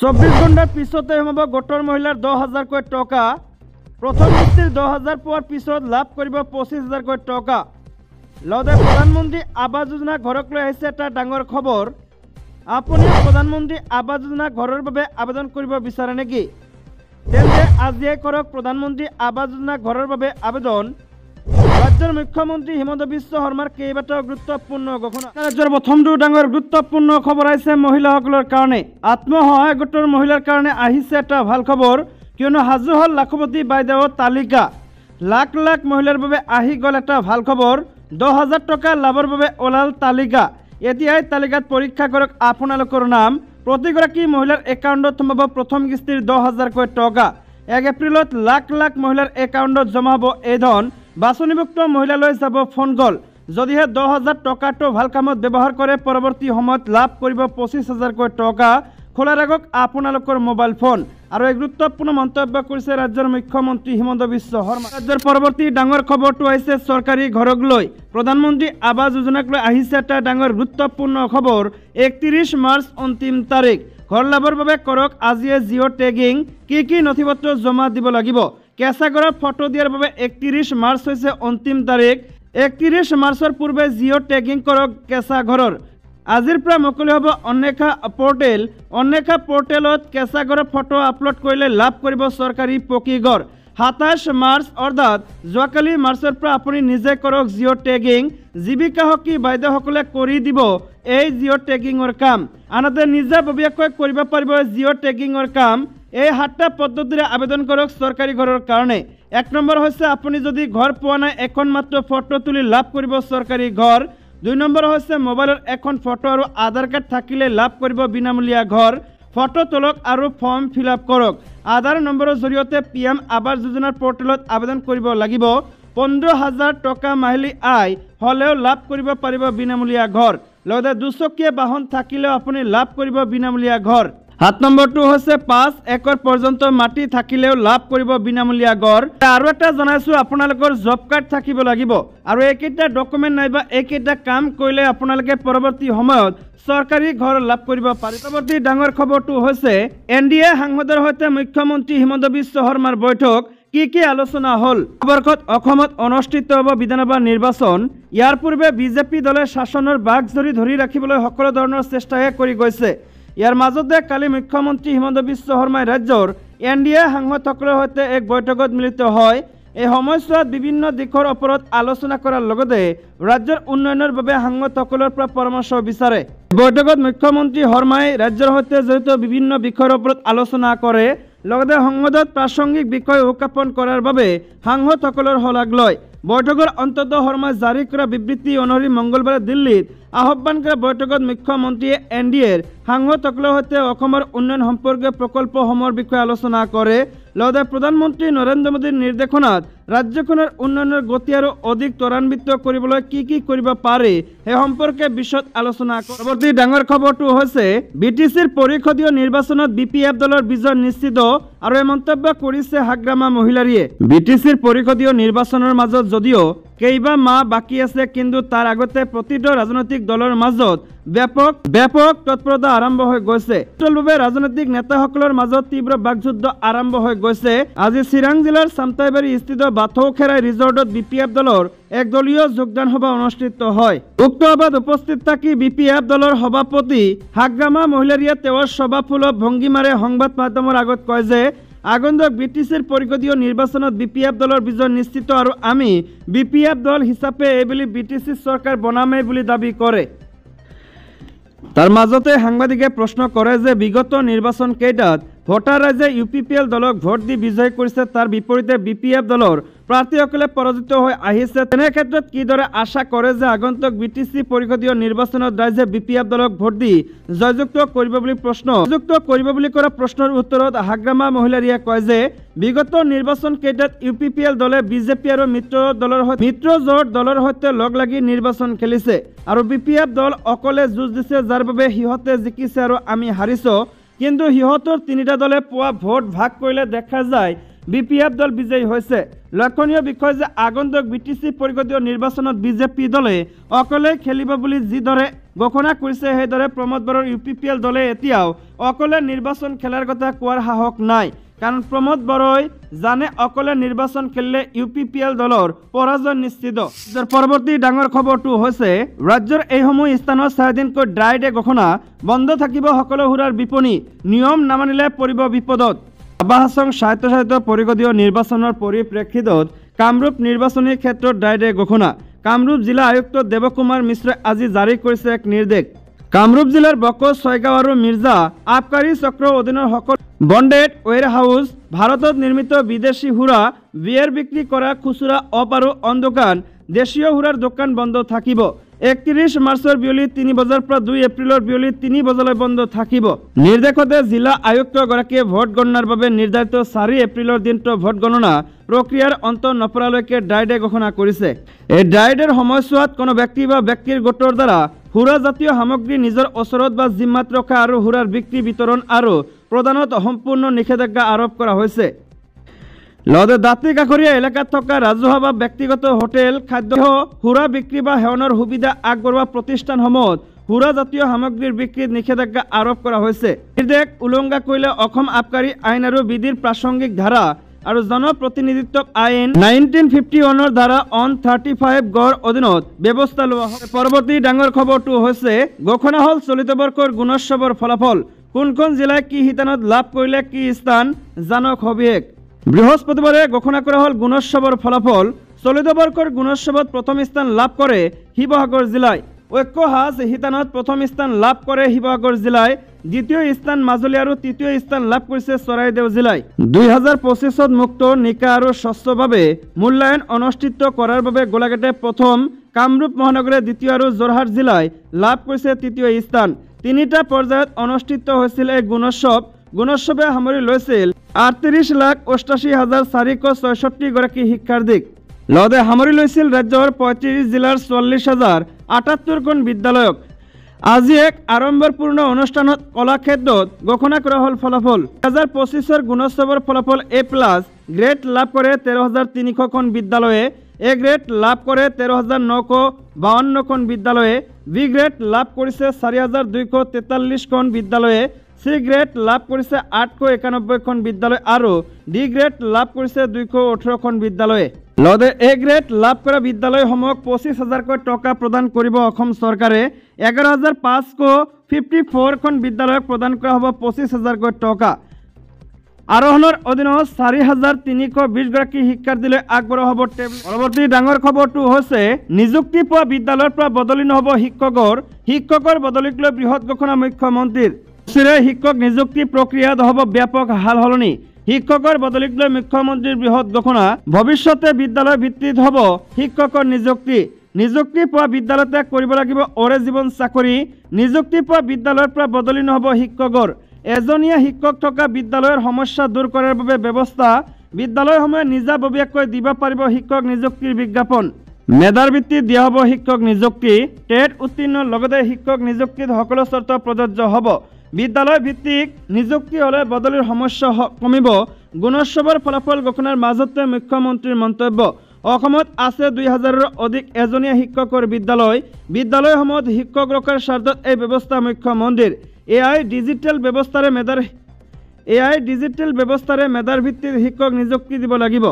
24 ঘণ্টাৰ পিছতে সোমাব গোটৰ মহিলাৰ 10,000 কৈ টকা। প্ৰথম কিস্তিৰ 10,000 পোৱাৰ পিছত লাভ কৰিব 25,000 কৈ টকা। লগতে প্ৰধানমন্ত্ৰী আৱাস যোজনা ঘৰক লৈ আহিছে এটা ডাঙৰ খবৰ। আপুনি প্ৰধানমন্ত্ৰী আৱাস যোজনা ঘৰৰ বাবে আবেদন কৰিব বিচাৰে নেকি? তেন্তে আজিয়ে কৰক প্ৰধানমন্ত্ৰী আৱাস যোজনা ঘৰৰ বাবে আবেদন। রাজ্যের মুখ্যমন্ত্রী হিমন্ত বিশ্ব শর্মার কেইবাটাও গুরুত্বপূর্ণ ঘোষণা। রাজ্যের প্রথমটো ডাঙর গুরুত্বপূর্ণ খবর আছে মহিলাসকলের কারণে। আত্মসহায়ক গোটৰ মহিলাৰ কাৰণে আহিছে এটা ভাল খবৰ, কিয়নো হাজু হল লাখপতি বাইদেউৰ তালিকা। লাখ লাখ মহিলাৰ বাবে আহি গল এটা ভাল খবৰ। 10,000 টকা লাভৰ বাবে ওলাল তালিকা। এতিয়াই তালিকাত পৰীক্ষা কৰক আপোনালোকৰ নাম। প্ৰতিগৰাকী মহিলাৰ একাউণ্টত সোমাব প্ৰথম কিস্তিৰ 10,000 কৈ টকা। 1 এপ্ৰিলত লাখ লাখ মহিলাৰ একাউণ্টত জমা হ'ব এই ধন। বাছনিভুক্ত মহিলালৈ যাব ফোন কল। যদিহে 10,000 টকাটো ভাল কামত ব্যৱহাৰ কৰে, পৰৱৰ্তী সময়ত লাভ কৰিব 25,000 কৈ টকা। খোলা ৰাখক আপোনালোকৰ মোবাইল ফোন। আৰু এক গুৰুত্বপূৰ্ণ মন্তব্য কৰিছে ৰাজ্যৰ মুখ্যমন্ত্ৰী হিমন্ত বিশ্ব শৰ্মা। ৰাজ্যৰ পৰৱৰ্তী ডাঙৰ খবৰটো আহিছে চৰকাৰী ঘৰক লৈ। প্ৰধানমন্ত্ৰী আৱাস যোজনাক লৈ আহিছে এটা ডাঙৰ গুৰুত্বপূৰ্ণ খবৰ। 31 মাৰ্চ অন্তিম তাৰিখ। ঘৰ লাভৰ বাবে কৰক আজিয়ে জিঅ' টেগিং। কি নথিপত্ৰ জমা দিব লাগিব? কেঁচা ঘৰৰ ফটো দিয়াৰ বাবে 31 মাৰ্চ হৈছে অন্তিম তাৰিখ। 31 মাৰ্চৰ পূৰ্বে জিঅ' টেগিং কৰক কেঁচা ঘৰৰ। আজিৰ পৰা মুকলি হ'ব অন্বেষা পৰ্টেল। অন্বেষা পৰ্টেলত কেঁচা ঘৰৰ ফটো আপলোড কৰিলে লাভ কৰিব চৰকাৰী পকী ঘৰ। 27 মাৰ্চ অৰ্থাৎ যোৱাকালি মাৰ্চৰ পৰা আপুনি নিজে কৰক জিঅ' টেগিং। জীৱিকা সখী বাইদেউসকলে কৰি দিব এই জিঅ' টেগিঙৰ কাম। আনহাতে নিজাববীয়াকৈ কৰিব পাৰিব জিঅ' টেগিঙৰ কাম। এই 7টা পদ্ধতিৰে আবেদন কৰক চৰকাৰী ঘৰৰ কাৰণে। 1 নম্বৰ হৈছে আপুনি যদি ঘৰ পোৱা নাই, এখন মাত্ৰ ফটো তুলি লাভ কৰিব চৰকাৰী ঘৰ। 2 নম্বৰ হৈছে মোবাইলৰ এখন ফটো আৰু আধাৰ কাৰ্ড থাকিলে লাভ কৰিব বিনামূলীয়া ঘৰ। ফটো তোলক আৰু ফৰ্ম ফিল আপ কৰক। আধাৰ নম্বৰৰ জৰিয়তে PM আৱাস যোজনাৰ পৰ্টেলত আবেদন কৰিব লাগিব। 15,000 টকা মাহিলী আয় হলেও লাভ কৰিব পাৰিব বিনামূলীয়া ঘৰ। লগতে 2চকীয়া বাহন থাকিলেও আপুনি লাভ কৰিব বিনামূলীয়া ঘৰ। 7 নম্বৰটো হৈছে 5 একৰ পৰ্যন্ত মাটি থাকিলেও লাভ কৰিব বিনামূলীয়া ঘৰ। আৰু এটা জনাইছোঁ, আপোনালোকৰ জব কাৰ্ড থাকিব লাগিব। আৰু এইকেইটা ডকুমেণ্ট নাইবা এইকেইটা কাম কৰিলে আপোনালোকে পৰৱৰ্তী সময়ত চৰকাৰী ঘৰ লাভ কৰিব পাৰিব। পৰৱৰ্তী ডাঙৰ খবৰটো হৈছে NDA সাংসদৰ সৈতে মুখ্যমন্ত্ৰী হিমন্ত বিশ্ব শৰ্মাৰ বৈঠক। কি আলোচনা হ'ল? বৰ্ষত অসমত অনুষ্ঠিত হ'ব বিধানসভা নিৰ্বাচন। ইয়াৰ পূৰ্বে বিজেপি দলে শাসনৰ বাঘ ধৰি ৰাখিবলৈ সকলো ধৰণৰ চেষ্টাহে কৰি গৈছে। ইয়াৰ মাজতে কালি মুখ্যমন্ত্ৰী হিমন্ত বিশ্ব শৰ্মাই ৰাজ্যৰ NDA সাংসদসকলৰ সৈতে এক বৈঠকত মিলিত হয়। এই সময়ছোৱাত বিভিন্ন দিশৰ ওপৰত আলোচনা কৰাৰ লগতে ৰাজ্যৰ উন্নয়নৰ বাবে সাংসদসকলৰ পৰা পৰামৰ্শ বিচাৰে। বৈঠকত মুখ্যমন্ত্ৰী শৰ্মাই ৰাজ্যৰ সৈতে জড়িত বিভিন্ন বিষয়ৰ ওপৰত আলোচনা কৰে। লগতে সংসদত প্ৰাসংগিক বিষয় উত্থাপন কৰাৰ বাবে সাংসদসকলৰ শলাগ লয়। বৈঠকৰ অন্তত শৰ্মাই জাৰি কৰা বিবৃতি অনুসৰি মঙ্গলবাৰে দিল্লীত আহ্বান কৰা বৈঠকত মুখ্যমন্ত্ৰীয়ে NDAৰ সাংসদসকলৰ সৈতে অসমৰ উন্নয়ন সম্পৰ্কীয় প্ৰকল্পসমূহৰ বিষয়ে আলোচনা কৰে। লগতে প্ৰধানমন্ত্ৰী নৰেন্দ্ৰ মোদীৰ নিৰ্দেশনাত ৰাজ্যখনৰ উন্নয়নৰ গতি আৰু অধিক ত্বৰান্বিত কৰিবলৈ কি কৰিব পাৰে সেই সম্পৰ্কে বিশদ আলোচনা কৰে। পৰৱৰ্তী ডাঙৰ খবৰটো হৈছে BTCৰ পৰিষদীয় নিৰ্বাচনত BPF দলৰ বিজয় নিশ্চিত। আৰু এই মন্তব্য কৰিছে হাগ্ৰামা মহিলাৰীয়ে। BTCৰ পৰিষদীয় নিৰ্বাচনৰ মাজত যদিও কেইবা মাহ বাকী আছে, কিন্তু তাৰ আগতে প্ৰতিটো ৰাজনৈতিক দলৰ মাজত ব্যাপক তৎপৰতা আৰম্ভ হৈ গৈছে। বাবে ৰাজনৈতিক নেতাসকলৰ মাজত তীব্ৰ বাকযুদ্ধ আৰম্ভ হৈ গৈছে। আজি চিৰাং জিলাৰ চামটাইবাৰী স্থিত বাথৌখেৰাই ৰিজৰ্টত BPF দলৰ এক দলীয় যোগদান সভা অনুষ্ঠিত হয়। উক্ত সভাত উপস্থিত থাকি BPF দলৰ সভাপতি হাগ্ৰামা মহিলাৰীয়ে তেওঁৰ সভাসুলভ ভংগীমাৰে সংবাদ মাধ্যমৰ আগত কয় যে আগন্তুক BTCৰ পৰিষদীয় নিৰ্বাচনত BPF দলৰ বিজয় নিশ্চিত আৰু আমি BPF দল হিচাপে এইবুলি BTC চৰকাৰ বনামেই বুলি দাবী কৰে। তাৰ মাজতে সাংবাদিকে প্ৰশ্ন কৰে যে বিগত নিৰ্বাচন কেইটাত ভোটাৰ ৰাইজে UPPL দলক ভোট দি বিজয় কৰিছে, তাৰ বিপৰীতে BPF দলৰ প্ৰাৰ্থীসকলে পৰাজিত হৈ আহিছে। তেনে ক্ষেত্ৰত কিদৰে আশা কৰে যে আগন্তুক BTC পৰিষদীয় নিৰ্বাচনত ৰাইজে BPF দলক ভোট দি জয়যুক্ত কৰিব বুলি কৰা প্ৰশ্নৰ উত্তৰত হাগ্ৰামা মহিলাৰীয়ে কয় যে বিগত নিৰ্বাচন কেইটাত UPPL দলে BJP আৰু মিত্ৰজোঁট দলৰ সৈতে লগ লাগি নিৰ্বাচন খেলিছে আৰু BPF দল অকলে যুঁজ দিছে, যাৰ বাবে সিহঁতে জিকিছে আৰু আমি হাৰিছো। কিন্তু সিহঁতৰ 3টা দলে পোৱা ভোট ভাগ কৰিলে দেখা যায় BPF দল বিজয়ী হৈছে। লক্ষণীয় বিষয় যে আগন্তুক BTC পৰিষদীয় নিৰ্বাচনত BJP দলে অকলে খেলিব বুলি যিদৰে ঘোষণা কৰিছে। সেইদৰে প্ৰমোদ বড়োৰ UPPL দলে এতিয়াও অকলে নিৰ্বাচন খেলাৰ কথা কোৱাৰ সাহস নাই, কাৰণ প্ৰমোদ বড়োই জানে অকলে নিৰ্বাচন খেলিলে UPPL দলৰ পৰাজয় নিশ্চিত। পৰৱৰ্তী ডাঙৰ খবৰটো হৈছে ৰাজ্যৰ এইসমূহ স্থানত 4 দিনকৈ ড্ৰাই ডে ঘোষণা, বন্ধ থাকিব সকলো সুৰাৰ বিপণী, নিয়ম নামানিলে পৰিব বিপদত। বাবা হাছং স্বায়ত্তশাসিত পৰিষদীয় নিৰ্বাচনৰ পৰিপ্ৰেক্ষিতত কামৰূপ নিৰ্বাচনী ক্ষেত্ৰত ড্ৰাই ডে ঘোষণা। কামৰূপ জিলা আয়ুক্ত দেৱকুমাৰ মিশ্ৰই আজি জাৰি কৰিছে এক নিৰ্দেশ। কামৰূপ জিলাৰ বকচ, ছয়গাঁও আৰু মিৰ্জা আবকাৰী চক্ৰৰ অধীনৰ সকলো বণ্ডেড ওৱেৰহাউচ, ভাৰতত নিৰ্মিত বিদেশী সুৰা, বিয়েৰ বিক্ৰী কৰা খুচুৰা অপ আৰু অন দোকান, দেশীয় সুৰাৰ দোকান বন্ধ থাকিব। 31 মাৰ্চৰ বিয়লি 3 বজাৰ পৰা 2 এপ্ৰিলৰ বিয়লি 3 বজালৈ বন্ধ থাকিব। নিৰ্দেশতে জিলা আয়ুক্তগৰাকীয়ে ভোট গণনাৰ বাবে নিৰ্ধাৰিত 4 এপ্ৰিলৰ দিনটো ভোট গণনা প্ৰক্ৰিয়াৰ অন্ত নপৰালৈকে ড্ৰাই ডে ঘোষণা কৰিছে। এই ড্ৰাই ডেৰ সময়ছোৱাত কোনো ব্যক্তি বা ব্যক্তিৰ গোটৰ দ্বাৰা সুৰাজাতীয় সামগ্ৰী নিজৰ ওচৰত বা জিম্মাত ৰখা আৰু সুৰাৰ বিক্ৰী, বিতৰণ আৰু প্ৰদানত সম্পূৰ্ণ নিষেধাজ্ঞা আৰোপ কৰা হৈছে। লগতে দাঁতি কাষৰীয়া এলেকাত থকা ৰাজহুৱা বা ব্যক্তিগত হোটেল, খাদ্য, সুৰা বিক্ৰী বা সেৱনৰ সুবিধা আগবঢ়োৱা প্ৰতিষ্ঠানসমূহত সুৰাজাতীয় সামগ্ৰীৰ বিক্ৰীত নিষেধাজ্ঞা আৰোপ কৰা হৈছে। নিৰ্দেশ উলংঘা কৰিলে অসম আবকাৰী আইন আৰু বিধিৰ প্ৰাসংগিক ধাৰা আৰু জনপ্ৰতিনিধিত্ব আইন 1951 ধাৰা 135 গড় অধীনত ব্যৱস্থা লোৱা হ'ব। পৰৱৰ্তী ডাঙৰ খবৰটো হৈছে ঘোষণা হ'ল চলিত বৰ্ষৰ গুণোৎসৱৰ ফলাফল। কোনখন জিলাই কি শিতানত লাভ কৰিলে কি স্থান, জানক সবিশেষ। বৃহস্পতিবাৰে ঘোষণা কৰা হ'ল গুণোৎসৱৰ ফলাফল। চলিত বৰ্ষৰ গুণোৎসৱত প্ৰথম স্থান লাভ কৰে শিৱসাগৰ জিলাই। ঐক্যসাজ শিতানত প্ৰথম স্থান লাভ কৰে শিৱসাগৰ জিলাই, দ্বিতীয় স্থান মাজুলী আৰু তৃতীয় স্থান লাভ কৰিছে চৰাইদেউ জিলাই। 2025ত মুক্ত, নিকা আৰু স্বচ্ছভাৱে মূল্যায়ন অনুষ্ঠিত কৰাৰ বাবে গোলাঘাটে প্ৰথম, কামৰূপ মহানগৰে দ্বিতীয় আৰু যোৰহাট জিলাই লাভ কৰিছে তৃতীয় স্থান। 3টা পৰ্যায়ত অনুষ্ঠিত হৈছিল এই গুণোৎসৱে সামৰি লৈছিল 38,88,466 গৰাকী শিক্ষাৰ্থীক। লগতে সামৰি লৈছিল ৰাজ্যৰ 35 জিলাৰ 40,078খন বিদ্যালয়ক। আজি এক আড়ম্বৰপূৰ্ণ অনুষ্ঠানত কলাক্ষেত্ৰত ঘোষণা কৰা হ'ল ফলাফল। 2025ৰ গুণোৎসৱৰ ফলাফল A+ গ্ৰেড লাভ কৰে 13,300খন বিদ্যালয়ে, A গ্ৰেড লাভ কৰে 13,952খন বিদ্যালয়ে, B গ্ৰেড লাভ কৰিছে 4,243খন বিদ্যালয়ে, C গ্ৰেড লাভ কৰিছে 891খন বিদ্যালয় আৰু D গ্ৰেড লাভ কৰিছে 218খন বিদ্যালয়ে। লগতে A গ্ৰেড লাভ কৰা বিদ্যালয়সমূহক 25,000কৈ টকা প্ৰদান কৰিব অসম চৰকাৰে। 11,554খন বিদ্যালয়ক প্ৰদান কৰা হ'ব 25,000কৈ টকা। আৰোহণৰ অধীনত 4,320 গৰাকী শিক্ষাৰ্থীলৈ আগবঢ়োৱা হ'ব টেবলেট। পৰৱৰ্তী ডাঙৰ খবৰটো হৈছে নিযুক্তি পোৱা বিদ্যালয়ৰ পৰা বদলি নহ'ব শিক্ষকৰ বদলিক লৈ বৃহৎ ঘোষণা মুখ্যমন্ত্ৰীৰ। শিক্ষক নিযুক্তি প্ৰক্ৰিয়াত হ'ব ব্যাপক সাল সলনি। শিক্ষকৰ বদলিক লৈ মুখ্যমন্ত্ৰীৰ বৃহৎ ঘোষণা। ভৱিষ্যতে বিদ্যালয় ভিত্তিত হ'ব শিক্ষকৰ নিযুক্তি পোৱা বিদ্যালয়তে কৰিব লাগিব অৰে জীৱন চাকৰি। নিযুক্তি পোৱা বিদ্যালয়ৰ পৰা বদলি নহ'ব শিক্ষকৰ। এজনীয়া শিক্ষক থকা বিদ্যালয়ৰ সমস্যা দূৰ কৰাৰ বাবে ব্যৱস্থা। বিদ্যালয়সমূহে নিজাববীয়াকৈ দিব পাৰিব শিক্ষক নিযুক্তিৰ বিজ্ঞাপন। মেধাৰ ভিত্তিত দিয়া হ'ব শিক্ষক নিযুক্তি। টেট উত্তীৰ্ণ লগতে শিক্ষক নিযুক্তিত সকলো চৰ্ত প্ৰযোজ্য হ'ব। বিদ্যালয় ভিত্তিক নিযুক্তি হ'লে বদলিৰ সমস্যা কমিব। গুণোৎসৱৰ ফলাফল ঘোষণাৰ মাজতে মুখ্যমন্ত্ৰীৰ মন্তব্য। অসমত আছে 2,000ৰো অধিক এজনীয়া শিক্ষকৰ বিদ্যালয়সমূহত শিক্ষক ৰখাৰ স্বাৰ্থত এই ব্যৱস্থা মুখ্যমন্ত্ৰীৰ। AI ডিজিটেল ব্যৱস্থাৰে মেধাৰ ভিত্তিত শিক্ষক নিযুক্তি দিব লাগিব।